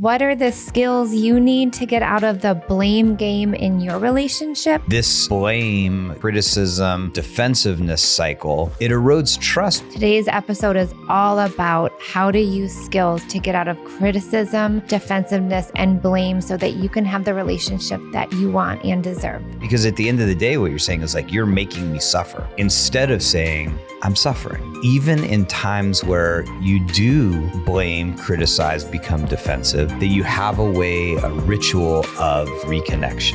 What are the skills you need to get out of the blame game in your relationship? This blame, criticism, defensiveness cycle, it erodes trust. Today's episode is all about how to use skills to get out of criticism, defensiveness, and blame so that you can have the relationship that you want and deserve. Because at the end of the day, what you're saying is like, you're making me suffer. Instead of saying, I'm suffering. Even in times where you do blame, criticize, become defensive, that you have a way, a ritual of reconnection.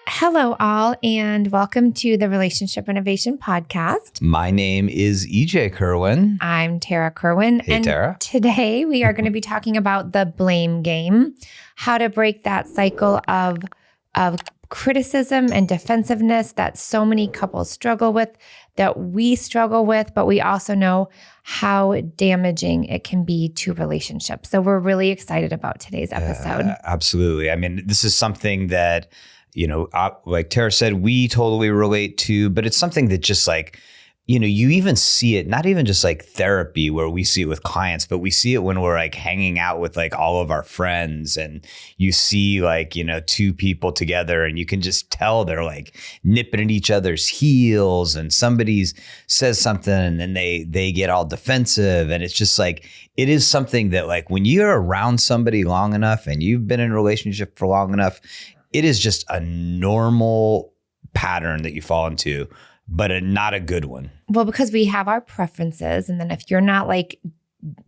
Hello, all, and welcome to the Relationship Innovation Podcast. My name is EJ Kerwin. I'm Tarah Kerwin. Hey, and Tarah. Today we are going to be talking about the blame game, how to break that cycle of criticism and defensiveness that so many couples struggle with, that we struggle with, but we also know how damaging it can be to relationships. So we're really excited about today's episode. Absolutely. I mean, this is something that, like Tarah said, we totally relate to, but it's something that just like, you even see it, not even just like therapy where we see it with clients, but we see it when we're like hanging out with like all of our friends and you see like, two people together and you can just tell they're like nipping at each other's heels and somebody says something and then they get all defensive. And it's just like, it is something that like when you're around somebody long enough and you've been in a relationship for long enough, it is just a normal pattern that you fall into, but not a good one. Well, because we have our preferences. And then if you're not like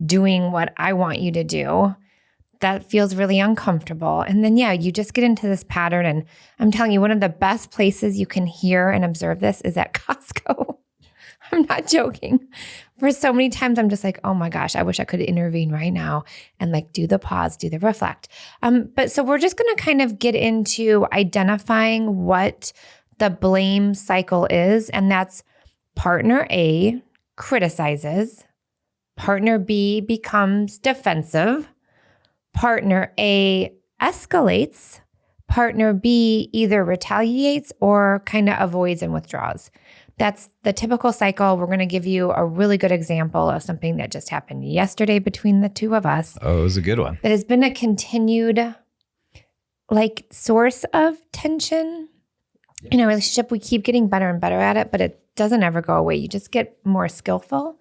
doing what I want you to do, that feels really uncomfortable. And then, you just get into this pattern. And I'm telling you, one of the best places you can hear and observe this is at Costco. I'm not joking. For so many times, I'm just like, oh my gosh, I wish I could intervene right now and like do the pause, do the reflect. But so we're just going to kind of get into identifying what the blame cycle is. And that's partner A criticizes, partner B becomes defensive, partner A escalates, partner B either retaliates or kind of avoids and withdraws. That's the typical cycle. We're going to give you a really good example of something that just happened yesterday between the two of us. Oh, it was a good one. That has been a continued like source of tension in a relationship. We keep getting better and better at it, but it doesn't ever go away. You just get more skillful.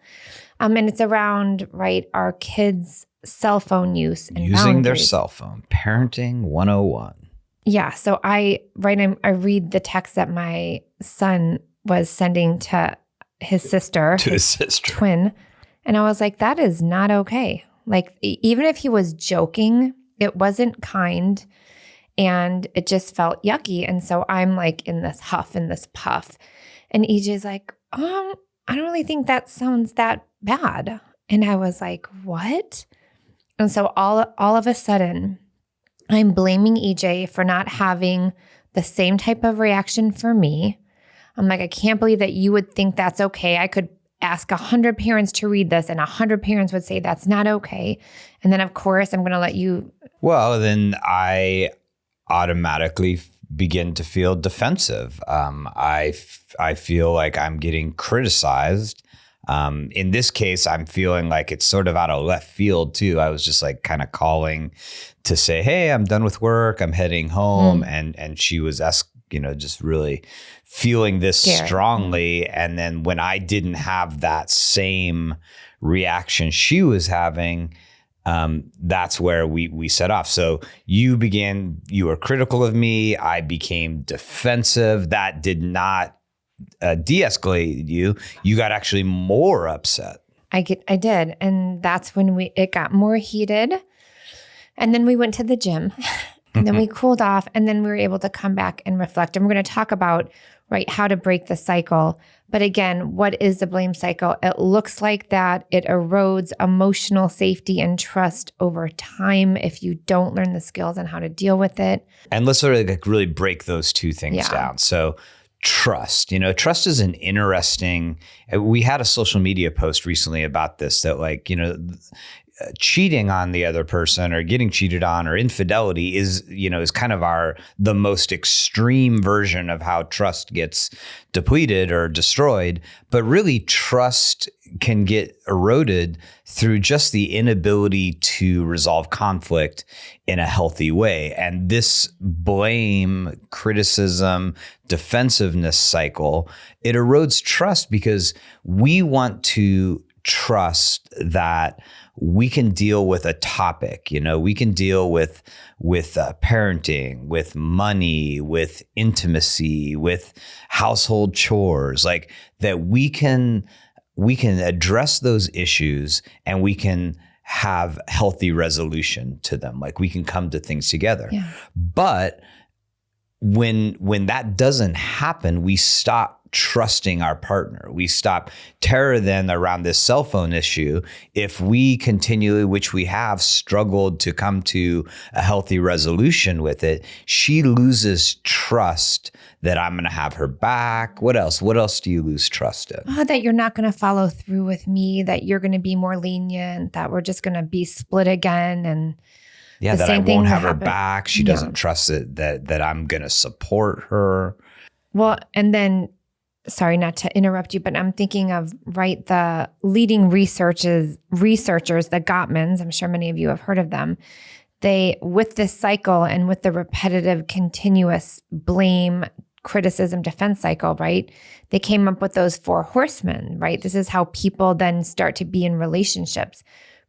And it's around, our kids' cell phone use and using boundaries. Their cell phone. Parenting 101. Yeah. So I read the text that my son was sending to his sister, his twin. And I was like, that is not okay. Like, even if he was joking, it wasn't kind. And it just felt yucky. And so I'm like in this huff and this puff. And EJ's like, I don't really think that sounds that bad. And I was like, what? And so all of a sudden, I'm blaming EJ for not having the same type of reaction for me. I'm like, I can't believe that you would think that's okay. I could ask 100 parents to read this and 100 parents would say that's not okay. And then, of course, I'm going to let you. Well, then I automatically begin to feel defensive. I feel like I'm getting criticized. In this case, I'm feeling like it's sort of out of left field too. I was just like kind of calling to say, hey, I'm done with work. I'm heading home. And she was just really feeling this strongly. And then when I didn't have that same reaction she was having, that's where we set off. So you were critical of me. I became defensive. That did not de-escalate you. You got actually more upset. I did. And that's when it got more heated. And then we went to the gym and then we cooled off and then we were able to come back and reflect. And we're going to talk about, how to break the cycle. But again, what is the blame cycle? It looks like that it erodes emotional safety and trust over time if you don't learn the skills on how to deal with it. And let's really break those two things down. So trust, trust is an interesting, we had a social media post recently about this, that cheating on the other person or getting cheated on or infidelity is kind of the most extreme version of how trust gets depleted or destroyed. But really, trust can get eroded through just the inability to resolve conflict in a healthy way. And this blame, criticism, defensiveness cycle, it erodes trust because we want to trust that we can deal with a topic, we can deal with parenting, with money, with intimacy, with household chores, like that we can address those issues and we can have healthy resolution to them. Like we can come to things together. Yeah. But when that doesn't happen, we stop trusting our partner. We stop. Tarah then around this cell phone issue, if we continually, which we have, struggled to come to a healthy resolution with it, she loses trust that I'm going to have her back. What else? What else do you lose trust in? That you're not going to follow through with me, that you're going to be more lenient, that we're just going to be split again. And yeah, that I won't have her back. She doesn't trust it, that I'm going to support her. Well, and then, sorry not to interrupt you, but I'm thinking of, the leading researchers, the Gottmans, I'm sure many of you have heard of them. They, with this cycle and with the repetitive, continuous blame, criticism, defense cycle, right? They came up with those 4 horsemen, right? This is how people then start to be in relationships.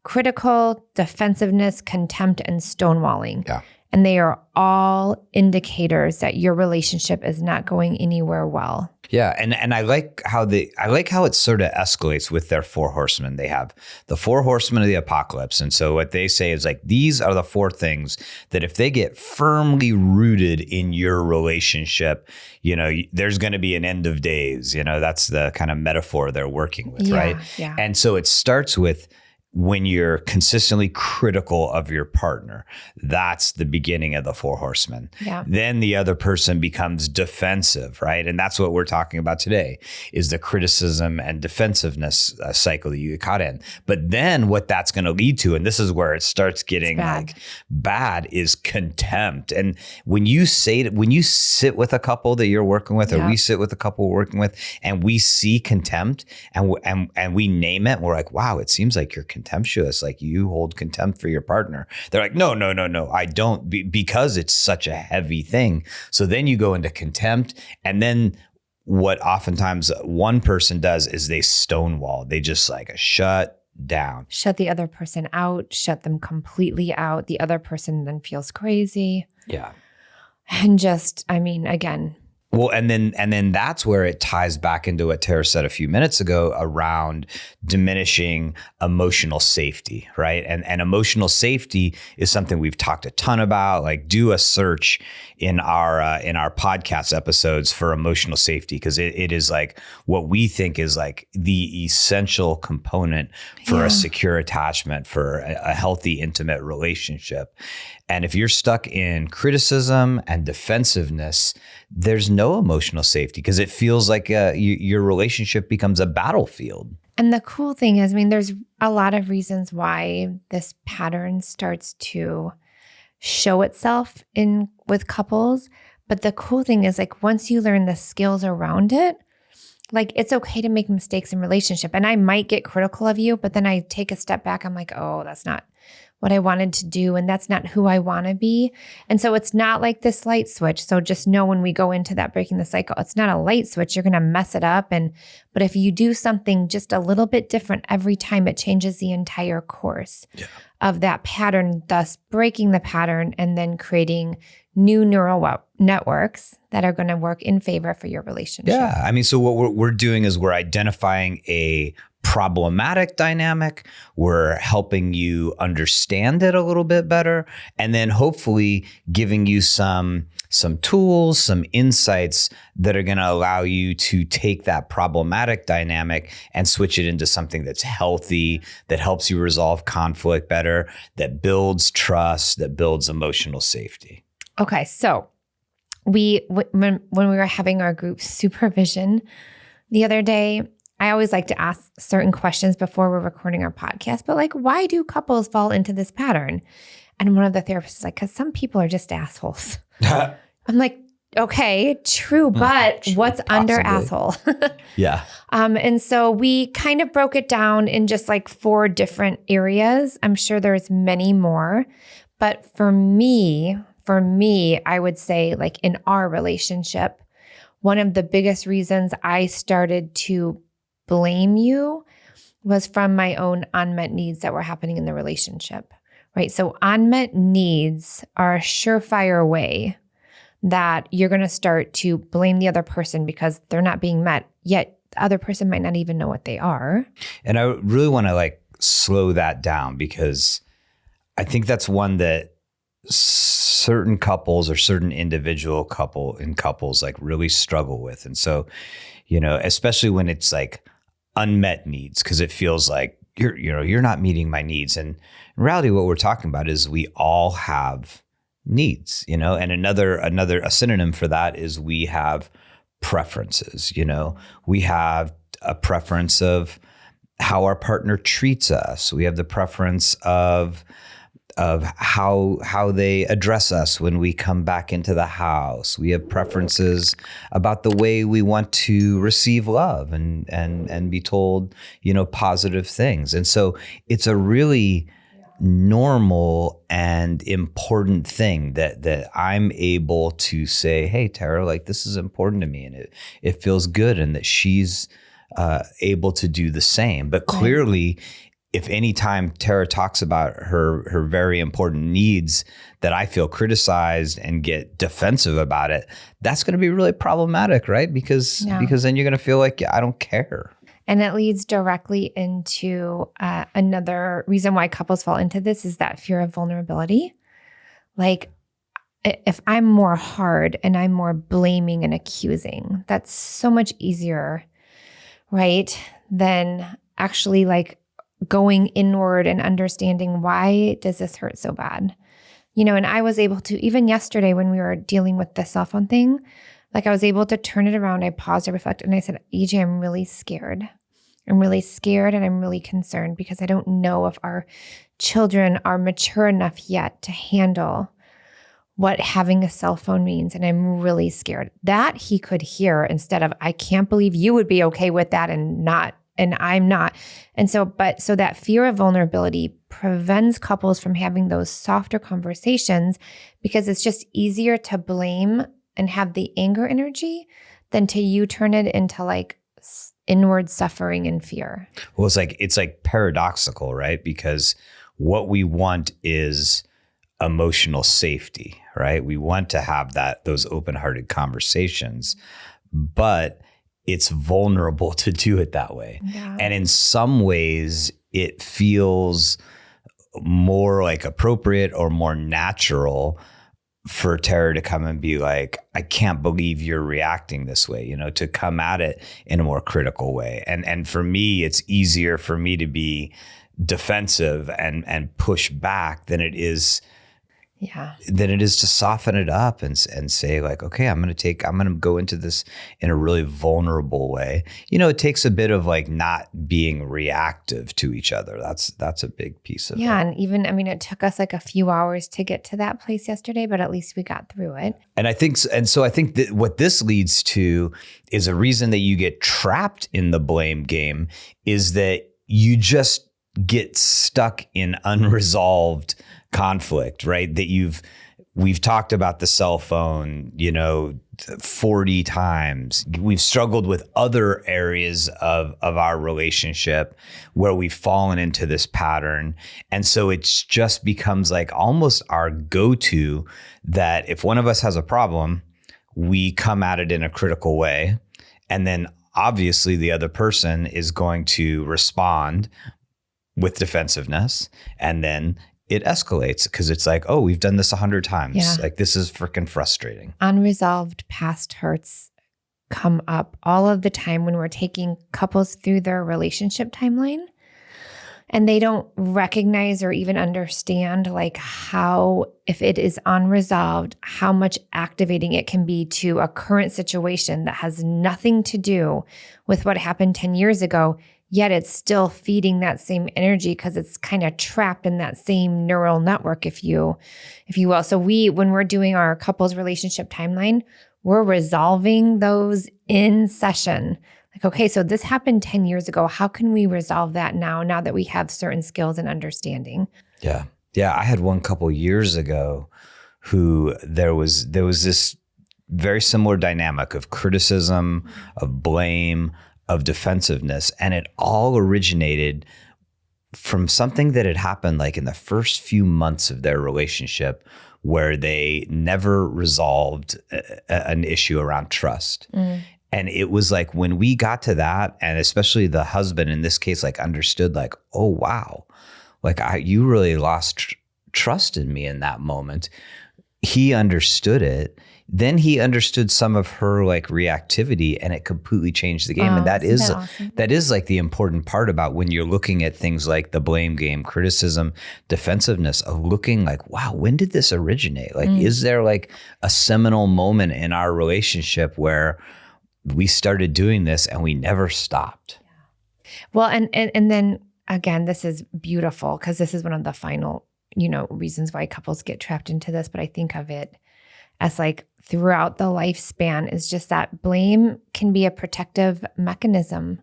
Critical, defensiveness, contempt, and stonewalling. Yeah. And they are all indicators that your relationship is not going anywhere well. Yeah, and I like how it sort of escalates with their 4 horsemen. They have the 4 horsemen of the apocalypse. And so what they say is like, these are the 4 things that if they get firmly rooted in your relationship, there's going to be an end of days. That's the kind of metaphor they're working with, right? Yeah. And so it starts with, when you're consistently critical of your partner, that's the beginning of the 4 horsemen. Yeah. Then the other person becomes defensive, right? And that's what we're talking about today, is the criticism and defensiveness cycle that you get caught in. But then what that's going to lead to, and this is where it starts getting bad, is contempt. And when you sit with a couple that you're working with, or we sit with a couple we're working with, and we see contempt and we name it, we're like, wow, it seems like you're contemptuous, like you hold contempt for your partner. They're like, no, I don't, because it's such a heavy thing. So then you go into contempt, and then what oftentimes one person does is they stonewall. They just like shut down. Shut the other person out, shut them completely out. The other person then feels crazy. Yeah. And just, again. Well, and then that's where it ties back into what Tarah said a few minutes ago around diminishing emotional safety, right? And emotional safety is something we've talked a ton about. Like, do a search in our podcast episodes for emotional safety, because it is like what we think is like the essential component for a secure attachment, for a healthy, intimate relationship. And if you're stuck in criticism and defensiveness, there's no emotional safety, because it feels like your relationship becomes a battlefield. And the cool thing is, there's a lot of reasons why this pattern starts to show itself with couples. But the cool thing is, like, once you learn the skills around it, like, it's okay to make mistakes in relationship. And I might get critical of you, but then I take a step back. I'm like, oh, that's not what I wanted to do, and that's not who I want to be. And so it's not like this light switch. So just know, when we go into that breaking the cycle, it's not a light switch. You're going to mess it up. But if you do something just a little bit different every time, it changes the entire course of that pattern, thus breaking the pattern and then creating new neural networks that are going to work in favor for your relationship. Yeah. So what we're doing is we're identifying a problematic dynamic. We're helping you understand it a little bit better, and then hopefully giving you some tools, some insights that are going to allow you to take that problematic dynamic and switch it into something that's healthy, that helps you resolve conflict better, that builds trust, that builds emotional safety. Okay, so when we were having our group supervision the other day, I always like to ask certain questions before we're recording our podcast, but like, why do couples fall into this pattern? And one of the therapists is like, because some people are just assholes. I'm like, okay, true, but what's under asshole? Yeah. And so we kind of broke it down in just like 4 different areas. I'm sure there's many more, but for me, I would say like in our relationship, one of the biggest reasons I started to blame you was from my own unmet needs that were happening in the relationship, right? So unmet needs are a surefire way that you're going to start to blame the other person because they're not being met, yet the other person might not even know what they are. And I really want to like slow that down because I think that's one that certain couples or certain individual couples like really struggle with. And so, especially when it's like unmet needs, because it feels like you're not meeting my needs. And in reality, what we're talking about is we all have needs, and a synonym for that is we have preferences. We have a preference of how our partner treats us. We have the preference of how they address us when we come back into the house. We have preferences about the way we want to receive love and be told, positive things. And so it's a really normal and important thing that I'm able to say, hey, Tarah, like this is important to me and it feels good, and that she's able to do the same. But clearly, if any time Tarah talks about her very important needs that I feel criticized and get defensive about it, that's going to be really problematic, right? Because then you're going to feel like I don't care. And it leads directly into another reason why couples fall into this is that fear of vulnerability. Like if I'm more hard and I'm more blaming and accusing, that's so much easier, right? Than actually like going inward and understanding, why does this hurt so bad? And I was able to, even yesterday when we were dealing with the cell phone thing, like I was able to turn it around. I paused, I reflected, and I said, EJ, I'm really scared. I'm really scared and I'm really concerned because I don't know if our children are mature enough yet to handle what having a cell phone means. And I'm really scared. That he could hear instead of, I can't believe you would be okay with that and I'm not. And so that fear of vulnerability prevents couples from having those softer conversations because it's just easier to blame and have the anger energy than to you turn it into like inward suffering and fear. Well, it's like paradoxical, right? Because what we want is emotional safety, right? We want to have those open-hearted conversations, but it's vulnerable to do it that way. Yeah. And in some ways, it feels more like appropriate or more natural for Tarah to come and be like, I can't believe you're reacting this way, to come at it in a more critical way. And for me, it's easier for me to be defensive and push back than it is to soften it up and say like, okay, I'm going to go into this in a really vulnerable way. It takes a bit of like not being reactive to each other. That's a big piece of it. Yeah. And even, it took us like a few hours to get to that place yesterday, but at least we got through it. So I think that what this leads to is a reason that you get trapped in the blame game is that you just get stuck in unresolved conflict, right? That we've talked about the cell phone, 40 times. We've struggled with other areas of our relationship where we've fallen into this pattern. And so it just becomes like almost our go-to that if one of us has a problem, we come at it in a critical way. And then obviously the other person is going to respond with defensiveness. And then it escalates because it's like, oh, we've done this 100 times. Yeah. Like, this is freaking frustrating. Unresolved past hurts come up all of the time when we're taking couples through their relationship timeline. And they don't recognize or even understand like how, if it is unresolved, how much activating it can be to a current situation that has nothing to do with what happened 10 years ago, yet it's still feeding that same energy because it's kind of trapped in that same neural network, if you will. So when we're doing our couples relationship timeline, we're resolving those in session. Like, okay, so this happened 10 years ago. How can we resolve that now that we have certain skills and understanding? Yeah. Yeah. I had one couple years ago who there was this very similar dynamic of criticism, of blame, of defensiveness. And it all originated from something that had happened like in the first few months of their relationship where they never resolved an issue around trust. And it was like when we got to that, and especially the husband in this case, like understood like, oh, wow, like you really lost trust in me in that moment. He understood it. Then he understood some of her like reactivity, and it completely changed the game. And that is awesome? That is like the important part about when you're looking at things like the blame game, criticism, defensiveness, of looking like, wow, when did this originate? Like, is there like a seminal moment in our relationship where we started doing this and we never stopped? Well, and then again, this is beautiful because this is one of the final, reasons why couples get trapped into this. But I think of it as like throughout the lifespan is just that blame can be a protective mechanism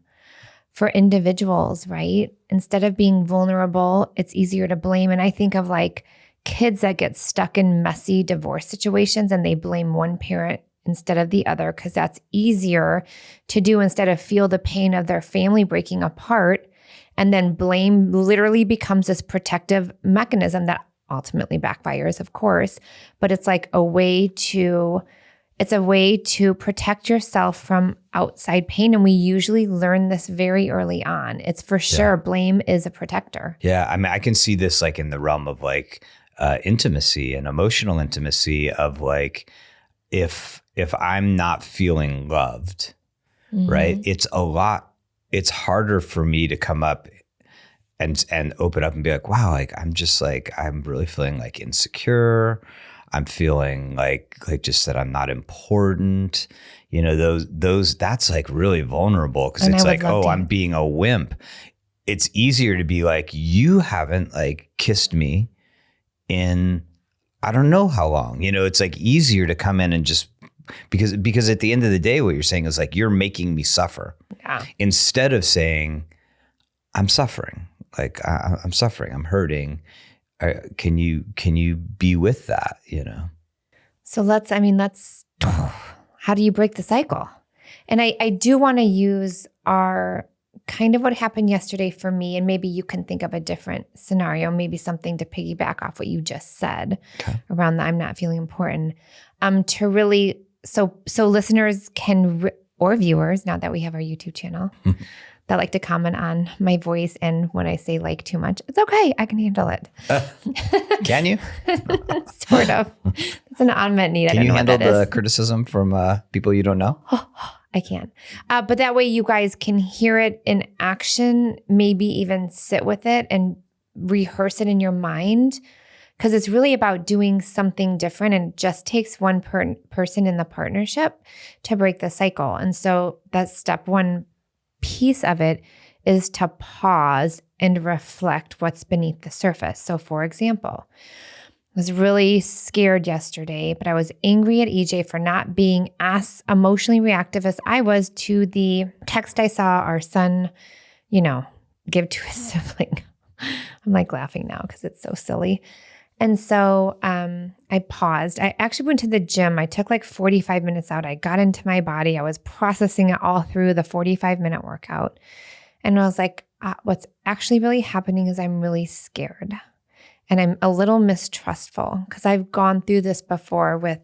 for individuals, right? Instead of being vulnerable, it's easier to blame. And I think of like kids that get stuck in messy divorce situations and they blame one parent instead of the other because that's easier to do instead of feel the pain of their family breaking apart. And then blame literally becomes this protective mechanism that ultimately backfires, of course, but it's like a way to protect yourself from outside pain. And we usually learn this very early on. It's for sure, blame is a protector. Yeah. I mean, I can see this like in the realm of like intimacy and emotional intimacy of like, if I'm not feeling loved, right, it's harder for me to come up and open up and be like, wow, like I'm really feeling like insecure. I'm feeling like just that I'm not important. That's like really vulnerable because it's like, oh, I'm being a wimp. It's easier to be like, you haven't like kissed me in I don't know how long. It's like easier to come in and just because at the end of the day, what you're saying is like, you're making me suffer. Yeah. Instead of saying, I'm suffering. Like I'm suffering, I'm hurting. Can you be with that, So let's, how do you break the cycle? And I do want to use our kind of what happened yesterday for me, and maybe you can think of a different scenario, maybe something to piggyback off what you just said around the I'm not feeling important, to really, so listeners can, or viewers, now that we have our YouTube channel, that like to comment on my voice. And when I say like too much, it's okay. I can handle it. Can you? Sort of. It's an unmet need. Can I don't you know handle what that the is. criticism from people you don't know? I can. But that way you guys can hear it in action, maybe even sit with it and rehearse it in your mind. Because it's really about doing something different, and it just takes one person in the partnership to break the cycle. And so that's step one piece of it, is to pause and reflect what's beneath the surface. So for example, I was really scared yesterday, but I was angry at EJ for not being as emotionally reactive as I was to the text I saw our son, give to his sibling. I'm like laughing now because it's so silly. And so I paused. I actually went to the gym. I took like 45 minutes out. I got into my body. I was processing it all through the 45-minute workout. And I was like, what's actually really happening is I'm really scared. And I'm a little mistrustful because I've gone through this before with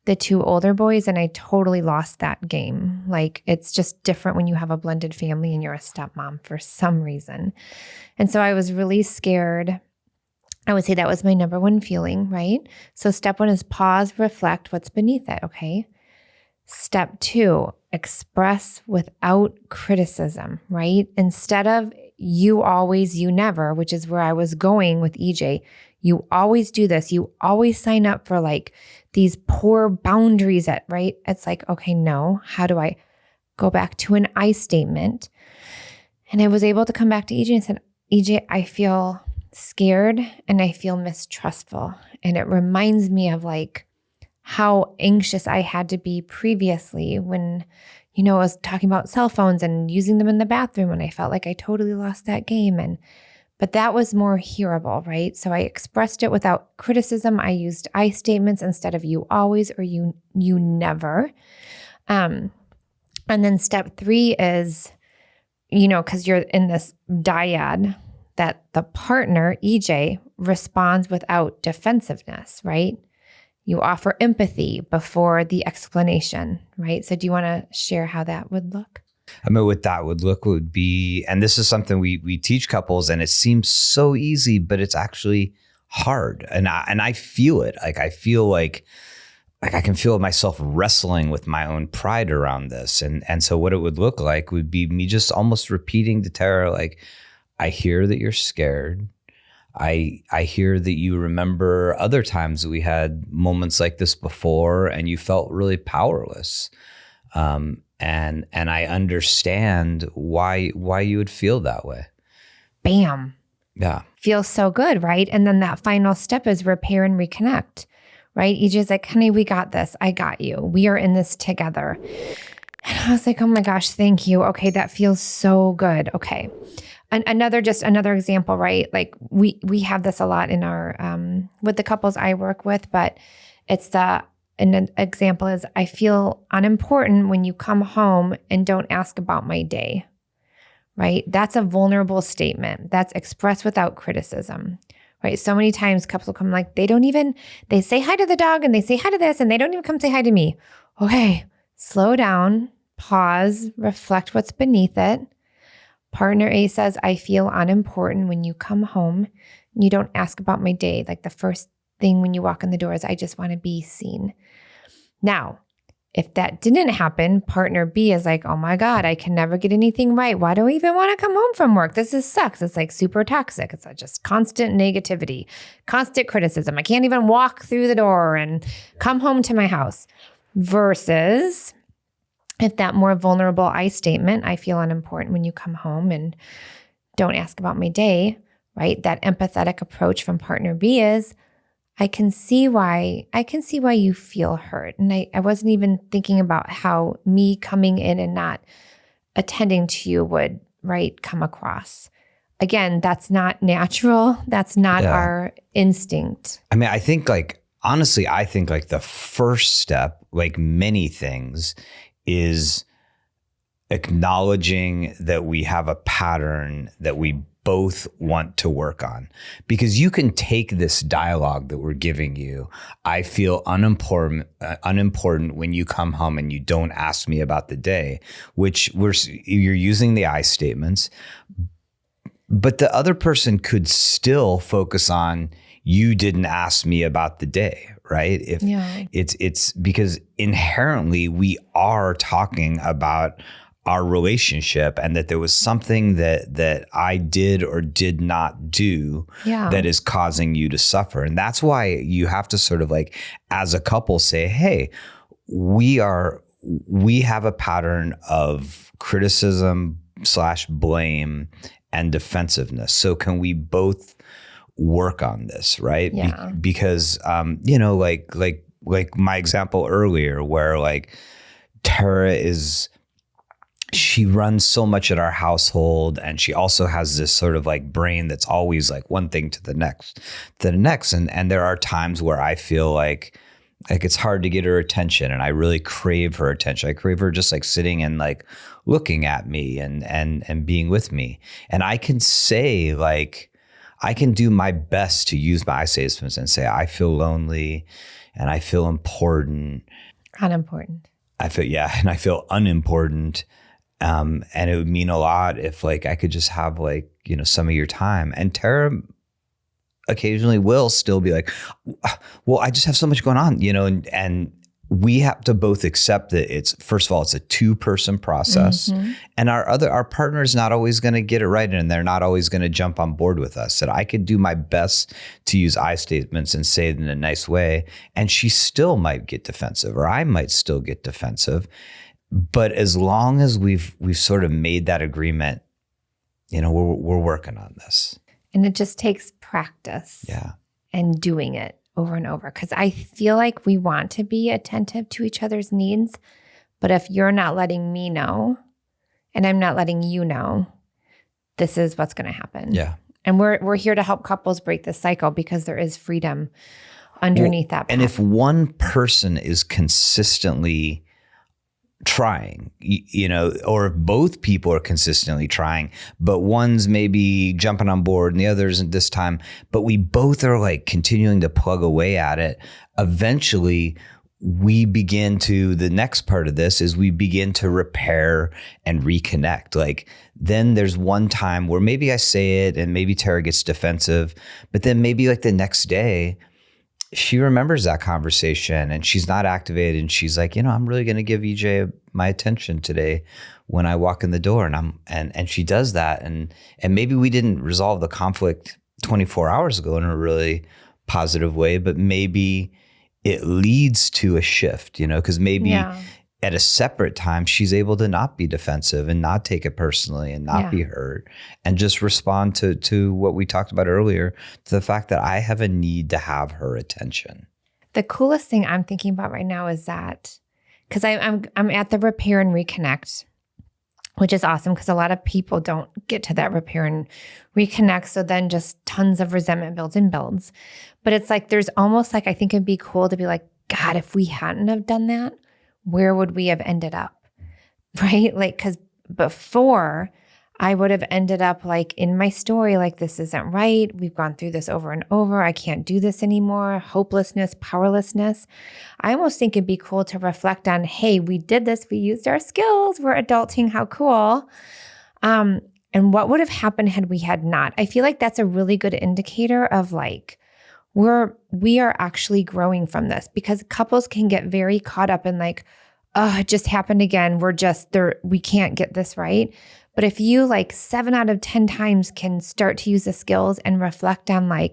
the two older boys, and I totally lost that game. Like, it's just different when you have a blended family and you're a stepmom for some reason. And so I was really scared. I would say that was my number one feeling, right? So step one is pause, reflect what's beneath it, okay? Step two, express without criticism, right? Instead of you always, you never, which is where I was going with EJ. You always do this. You always sign up for like these poor boundaries right? It's like, okay, no, how do I go back to an I statement? And I was able to come back to EJ and said, EJ, I feel scared and I feel mistrustful. And it reminds me of like how anxious I had to be previously when, I was talking about cell phones and using them in the bathroom, and I felt like I totally lost that game. But that was more hearable, right? So I expressed it without criticism. I used I statements instead of you always or you never. And then step 3 is, because you're in this dyad, that the partner, EJ, responds without defensiveness, right? You offer empathy before the explanation, right? So do you want to share how that would look? I mean, what that would look would be, and this is something we teach couples, and it seems so easy, but it's actually hard. And I feel it. Like I feel like I can feel myself wrestling with my own pride around this. And so what it would look like would be me just almost repeating to Tarah, like, I hear that you're scared. I hear that you remember other times that we had moments like this before and you felt really powerless. And I understand why you would feel that way. Bam. Yeah. Feels so good, right? And then that final step is repair and reconnect, right? EJ's like, honey, we got this. I got you. We are in this together. And I was like, oh my gosh, thank you. Okay, that feels so good. Okay. And another example, right? Like we have this a lot in our, with the couples I work with, but it's an example is I feel unimportant when you come home and don't ask about my day, right? That's a vulnerable statement. That's expressed without criticism, right? So many times couples will come like, they say hi to the dog and they say hi to this and they don't even come say hi to me. Okay, slow down, pause, reflect what's beneath it. Partner A says, I feel unimportant when you come home and you don't ask about my day. Like the first thing when you walk in the door is, I just want to be seen. Now, if that didn't happen, partner B is like, oh my God, I can never get anything right. Why do I even want to come home from work? This sucks. It's like super toxic. It's like just constant negativity, constant criticism. I can't even walk through the door and come home to my house. Versus if that more vulnerable I statement, I feel unimportant when you come home and don't ask about my day, right? That empathetic approach from partner B is, I can see why you feel hurt. And I wasn't even thinking about how me coming in and not attending to you would, right, come across. Again, that's not natural. That's not our instinct. I mean, I think honestly, the first step, like many things, is acknowledging that we have a pattern that we both want to work on. Because you can take this dialogue that we're giving you, I feel unimportant when you come home and you don't ask me about the day, which you're using the I statements, but the other person could still focus on, you didn't ask me about the day, right? It's because inherently we are talking about our relationship and that there was something that I did or did not do that is causing you to suffer. And that's why you have to sort of like, as a couple, say, hey, we have a pattern of criticism / blame and defensiveness. So can we both work on this, right? Yeah. Because like my example earlier, where like Tarah she runs so much at our household, and she also has this sort of like brain that's always like one thing to the next. And there are times where I feel like it's hard to get her attention, and I really crave her attention. I crave her just like sitting and like looking at me and being with me. And I can say like, I can do my best to use my I statements and say, I feel lonely and I feel important. Unimportant. I feel unimportant. And it would mean a lot if like I could just have like, some of your time. And Tarah occasionally will still be like, well, I just have so much going on, and we have to both accept that first of all, it's a 2-person process, and our partner is not always going to get it right, and they're not always going to jump on board with us. That I could do my best to use I statements and say it in a nice way, and she still might get defensive, or I might still get defensive. But as long as we've sort of made that agreement, we're working on this. And it just takes practice. Yeah. And doing it over and over. Because I feel like we want to be attentive to each other's needs. But if you're not letting me know and I'm not letting you know, this is what's going to happen. Yeah. And we're here to help couples break this cycle because there is freedom underneath that. And if one person is consistently trying, or if both people are consistently trying, but one's maybe jumping on board and the other isn't this time, but we both are like continuing to plug away at it, eventually the next part of this is we begin to repair and reconnect. Like then there's one time where maybe I say it and maybe Tarah gets defensive, but then maybe like the next day, she remembers that conversation and she's not activated. And she's like, I'm really going to give EJ my attention today when I walk in the door. And she does that. And maybe we didn't resolve the conflict 24 hours ago in a really positive way, but maybe it leads to a shift, because maybe at a separate time, she's able to not be defensive and not take it personally and not be hurt and just respond to what we talked about earlier, to the fact that I have a need to have her attention. The coolest thing I'm thinking about right now is that, because I'm at the repair and reconnect, which is awesome because a lot of people don't get to that repair and reconnect. So then just tons of resentment builds and builds. But it's like, there's almost like, I think it'd be cool to be like, God, if we hadn't have done that, where would we have ended up? Right? Like, because before I would have ended up like in my story, like, this isn't right. We've gone through this over and over. I can't do this anymore. Hopelessness, powerlessness. I almost think it'd be cool to reflect on, hey, we did this. We used our skills. We're adulting. How cool. And what would have happened had we had not? I feel like that's a really good indicator of like, we are actually growing from this, because couples can get very caught up in like, oh, it just happened again. We're just there. We can't get this right. But if you like 7 out of 10 times can start to use the skills and reflect on I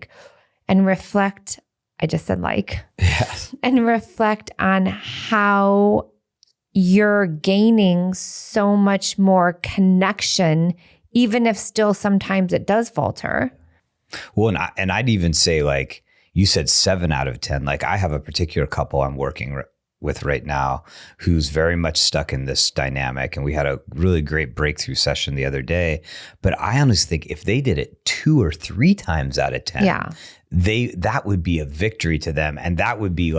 just said like, yes, and reflect on how you're gaining so much more connection, even if still sometimes it does falter. Well, and I'd even say, like, you said 7 out of 10. Like, I have a particular couple I'm working with right now who's very much stuck in this dynamic. And we had a really great breakthrough session the other day. But I honestly think if they did it 2 or 3 times out of 10, that would be a victory to them. And that would be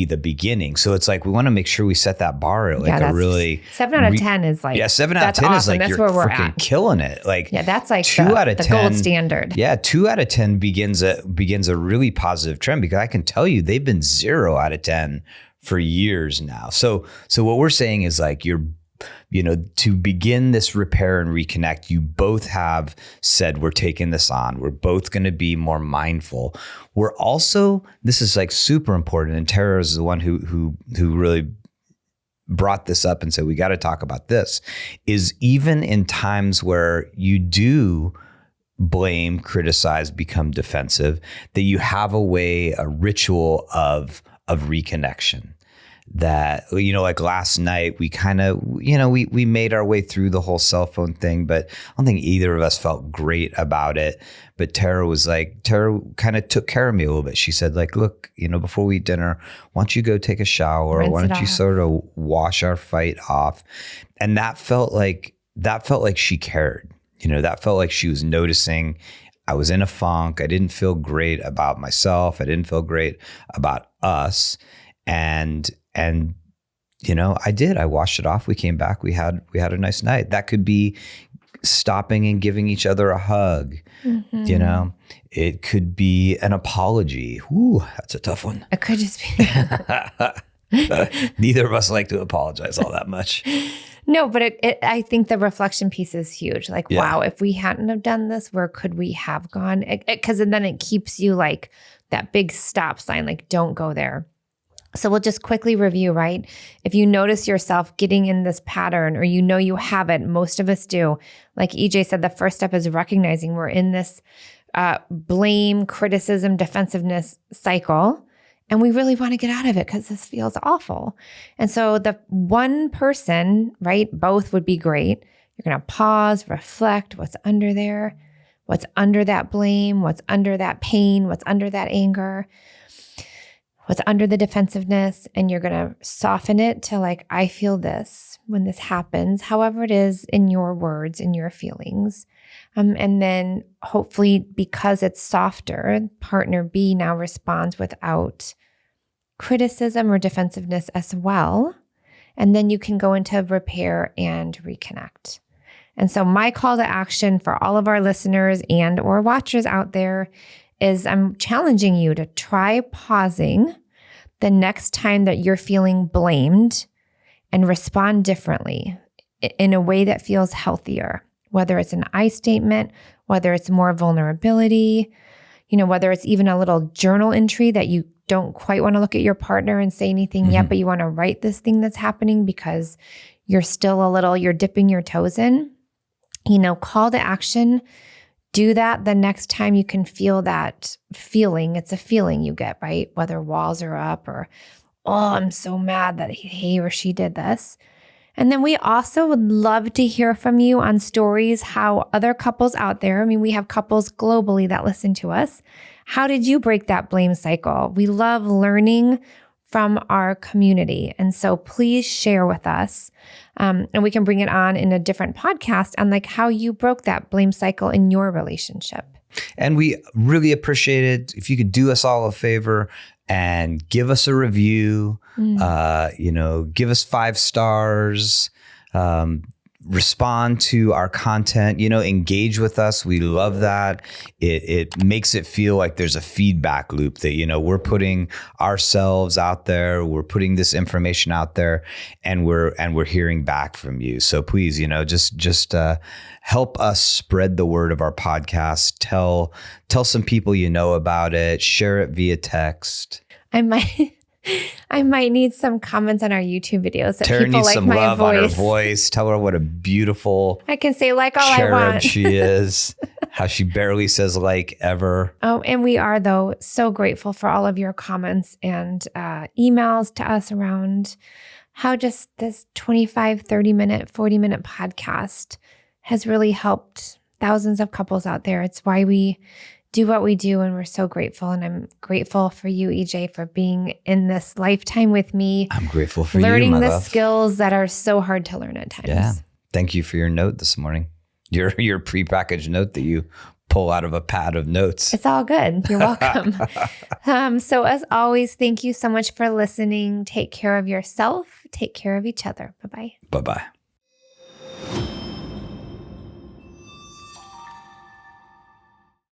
the beginning. So it's like, we want to make sure we set that bar at like a really 7 out of 10 is like, 7 out of 10 awesome. Is like, that's you're freaking killing it. Like, that's like 2 out of 10 gold standard. 2 out of 10 begins a really positive trend, because I can tell you they've been 0 out of 10 for years now. So what we're saying is like, to begin this repair and reconnect, you both have said, we're taking this on. We're both going to be more mindful. We're also, this is like super important. And Tarah is the one who really brought this up and said, we got to talk about this, is even in times where you do blame, criticize, become defensive, that you have a ritual of reconnection. That, like last night, we kind of, we made our way through the whole cell phone thing, but I don't think either of us felt great about it. But Tarah kind of took care of me a little bit. She said, like, look, before we eat dinner, why don't you go take a shower? Why don't you sort of wash our fight off? And that felt like she cared. That felt like she was noticing I was in a funk. I didn't feel great about myself. I didn't feel great about us. And I did. I washed it off. We came back. We had a nice night. That could be stopping and giving each other a hug. Mm-hmm. It could be an apology. Ooh, that's a tough one. It could just be. Neither of us like to apologize all that much. No, but I think the reflection piece is huge. Like, wow, if we hadn't have done this, where could we have gone? Because then it keeps you like that big stop sign, like, don't go there. So we'll just quickly review, right? If you notice yourself getting in this pattern or you know you have it, most of us do. Like EJ said, the first step is recognizing we're in this blame, criticism, defensiveness cycle. And we really want to get out of it because this feels awful. And so the one person, right, both would be great. You're going to pause, reflect what's under there, what's under that blame, what's under that pain, what's under that anger, what's under the defensiveness, and you're going to soften it to like, I feel this when this happens, however it is in your words, in your feelings. And then hopefully because it's softer, partner B now responds without criticism or defensiveness as well. And then you can go into repair and reconnect. And so my call to action for all of our listeners and or watchers out there is I'm challenging you to try pausing the next time that you're feeling blamed and respond differently in a way that feels healthier, whether it's an I statement, whether it's more vulnerability, whether it's even a little journal entry that you don't quite want to look at your partner and say anything yet, but you want to write this thing that's happening because you're still you're dipping your toes in, call to action. Do that the next time you can feel that feeling. It's a feeling you get, right? Whether walls are up or, oh, I'm so mad that he or she did this. And then we also would love to hear from you on stories, how other couples out there, we have couples globally that listen to us. How did you break that blame cycle? We love learning from our community. And so please share with us. And we can bring it on in a different podcast on like how you broke that blame cycle in your relationship. And we really appreciate it if you could do us all a favor and give us a review, give us 5 stars, respond to our content, engage with us. We love that. It makes it feel like there's a feedback loop that, we're putting ourselves out there, we're putting this information out there, and we're hearing back from you. So please, just help us spread the word of our podcast. Tell some people about it, share it via text. I might need some comments on our YouTube videos that Tara people needs like some my love voice. on her voice. Tell her what a beautiful I can say like all cherub I want. she is. How she barely says like ever. Oh, and we are though so grateful for all of your comments and emails to us around how just this 25, 30-minute, 40-minute podcast has really helped thousands of couples out there. It's why we do what we do, and we're so grateful. And I'm grateful for you, EJ, for being in this lifetime with me. I'm grateful for learning you, my the love. skills that are so hard to learn at times. Yeah. Thank you for your note this morning. Your prepackaged note that you pull out of a pad of notes. It's all good. You're welcome. So as always, thank you so much for listening. Take care of yourself. Take care of each other. Bye-bye. Bye-bye.